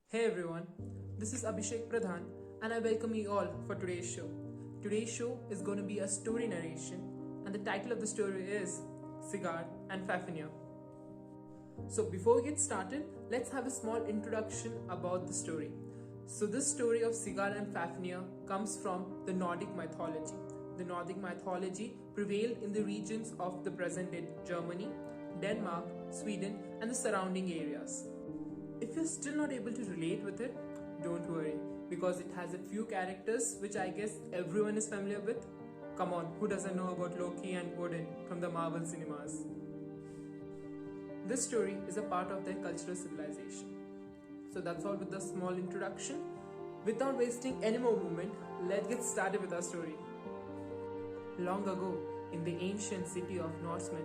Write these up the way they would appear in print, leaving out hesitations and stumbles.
Hey everyone, this is Abhishek Pradhan and I welcome you all for today's show. Today's show is going to be a story narration and the title of the story is Sigurd and Fafnir. So before we get started, let's have a small introduction about the story. So this story of Sigurd and Fafnir comes from the Nordic mythology. The Nordic mythology prevailed in the regions of the present-day Germany, Denmark, Sweden and the surrounding areas. If you're still not able to relate with it, don't worry, because it has a few characters which I guess everyone is familiar with. Come on, who doesn't know about Loki and Odin from the Marvel cinemas? This story is a part of their cultural civilization. So that's all with the small introduction. Without wasting any more moment, let's get started with our story. Long ago, in the ancient city of Norsemen,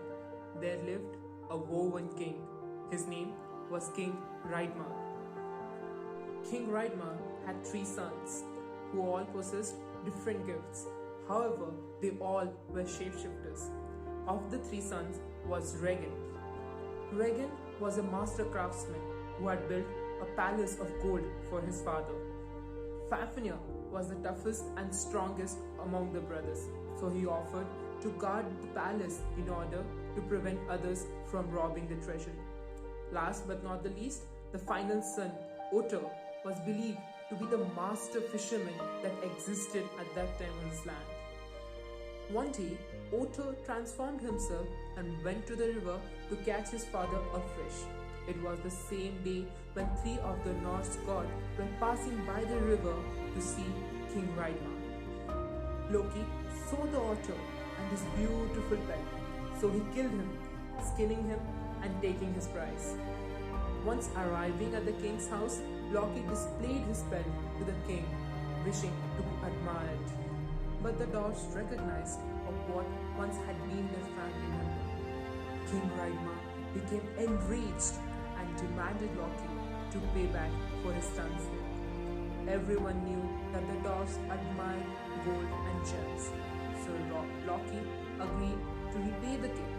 there lived a woven king. His name was King Hreidmar. King Hreidmar had 3 sons who all possessed different gifts. However, they all were shapeshifters. Of the 3 sons was Regin. Regin was a master craftsman who had built a palace of gold for his father. Fafnir was the toughest and strongest among the brothers, so he offered to guard the palace in order to prevent others from robbing the treasury. Last but not the least, the final son, Otto, was believed to be the master fisherman that existed at that time on this land. One day, Otto transformed himself and went to the river to catch his father a fish. It was the same day when 3 of the Norse gods were passing by the river to see King Hreidmar. Loki saw the otter and his beautiful pet, so he killed him, skinning him and taking his prize. Once arriving at the king's house, Loki displayed his spell to the king, wishing to be admired. But the dwarfs recognized of what once had been their family member. King Hreidmar became enraged and demanded Loki to pay back for his son's death. Everyone knew that the dwarfs admired gold and gems, so Loki agreed to repay the king.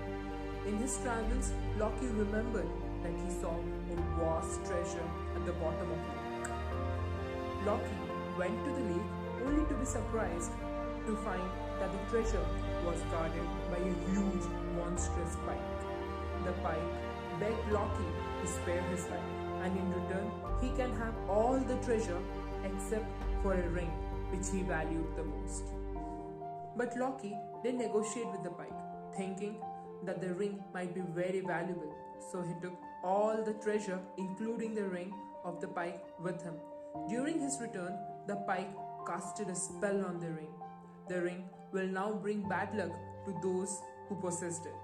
In his travels, Loki remembered that he saw a vast treasure at the bottom of the lake. Loki went to the lake only to be surprised to find that the treasure was guarded by a huge, monstrous pike. The pike begged Loki to spare his life, and in return, he can have all the treasure except for a ring which he valued the most. But Loki didn't negotiate with the pike, thinking that the ring might be very valuable, so he took all the treasure including the ring of the pike with him. During his return, the pike casted a spell on the ring. The ring will now bring bad luck to those who possessed it.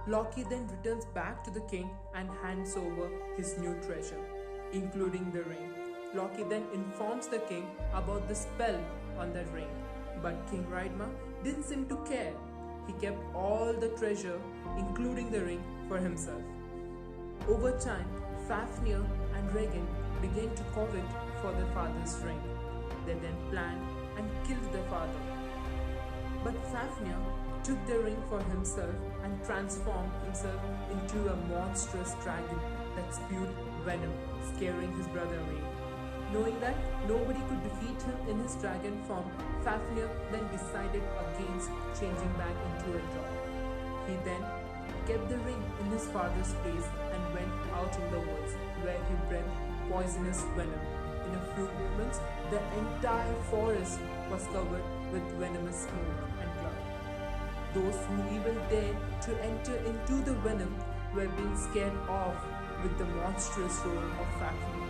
Loki then returns back to the king and hands over his new treasure, including the ring. Loki then informs the king about the spell on that ring, but King Hreidmar didn't seem to care. He kept all the treasure, including the ring, for himself. Over time, Fafnir and Regin began to covet for their father's ring. They then planned and killed their father. But Fafnir took the ring for himself and transformed himself into a monstrous dragon that spewed venom, scaring his brother away. Knowing that nobody could defeat him in his dragon form, Fafnir then decided against changing back into a dog. He then kept the ring in his father's place and went out in the woods, where he breathed poisonous venom. In a few moments, the entire forest was covered with venomous smoke and blood. Those who even dared to enter into the venom were being scared off with the monstrous roar of Fafnir.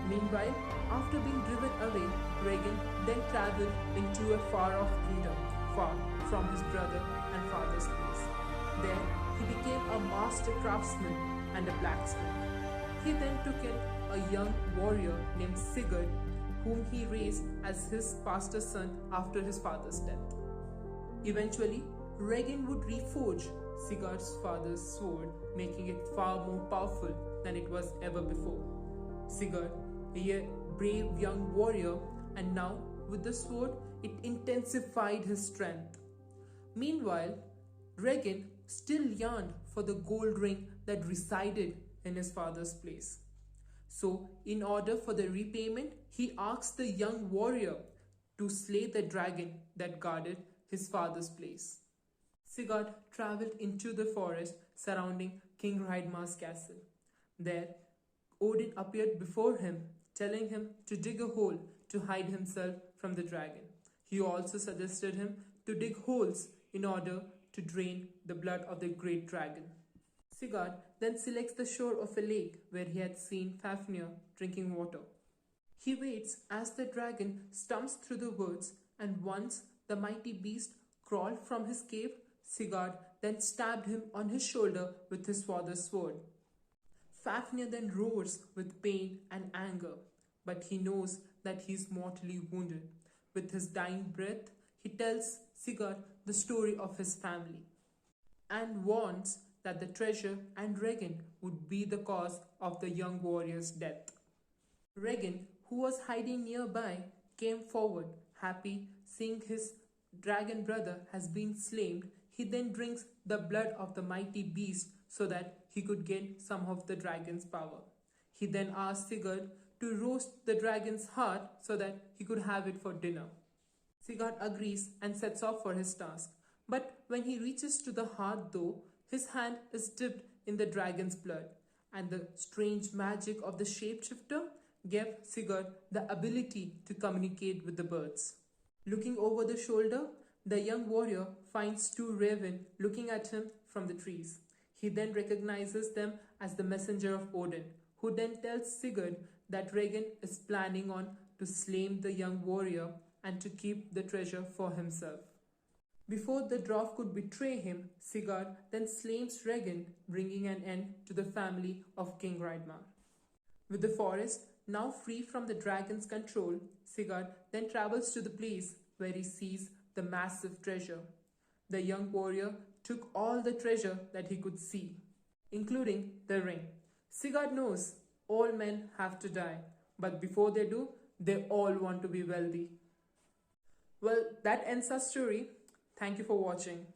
Meanwhile, after being driven away, Regin then travelled into a far-off kingdom, far from his brother and father's place. There, he became a master craftsman and a blacksmith. He then took in a young warrior named Sigurd, whom he raised as his foster son after his father's death. Eventually, Regin would reforge Sigurd's father's sword, making it far more powerful than it was ever before. Sigurd, a brave young warrior, and now with the sword, it intensified his strength. Meanwhile, Regin still yearned for the gold ring that resided in his father's place. So, in order for the repayment, he asks the young warrior to slay the dragon that guarded his father's place. Sigurd traveled into the forest surrounding King Hreidmar's castle. There, Odin appeared before him, telling him to dig a hole to hide himself from the dragon. He also suggested him to dig holes in order to drain the blood of the great dragon. Sigurd then selects the shore of a lake where he had seen Fafnir drinking water. He waits as the dragon stumps through the woods, and once the mighty beast crawled from his cave, Sigurd then stabbed him on his shoulder with his father's sword. Fafnir then roars with pain and anger, but he knows that he is mortally wounded. With his dying breath, he tells Sigurd the story of his family and warns that the treasure and Regin would be the cause of the young warrior's death. Regin, who was hiding nearby, came forward, happy seeing his dragon brother has been slain. He then drinks the blood of the mighty beast so that he could gain some of the dragon's power. He then asked Sigurd to roast the dragon's heart so that he could have it for dinner. Sigurd agrees and sets off for his task. But when he reaches to the heart though, his hand is dipped in the dragon's blood, and the strange magic of the shapeshifter gave Sigurd the ability to communicate with the birds. Looking over the shoulder, the young warrior finds two raven looking at him from the trees. He then recognizes them as the messenger of Odin, who then tells Sigurd that Regin is planning on to slay the young warrior and to keep the treasure for himself. Before the dwarf could betray him, Sigurd then slays Regin, bringing an end to the family of King Hreidmar. With the forest now free from the dragon's control, Sigurd then travels to the place where he sees the massive treasure. The young warrior took all the treasure that he could see, including the ring. Sigurd knows all men have to die, but before they do, they all want to be wealthy. Well, that ends our story. Thank you for watching.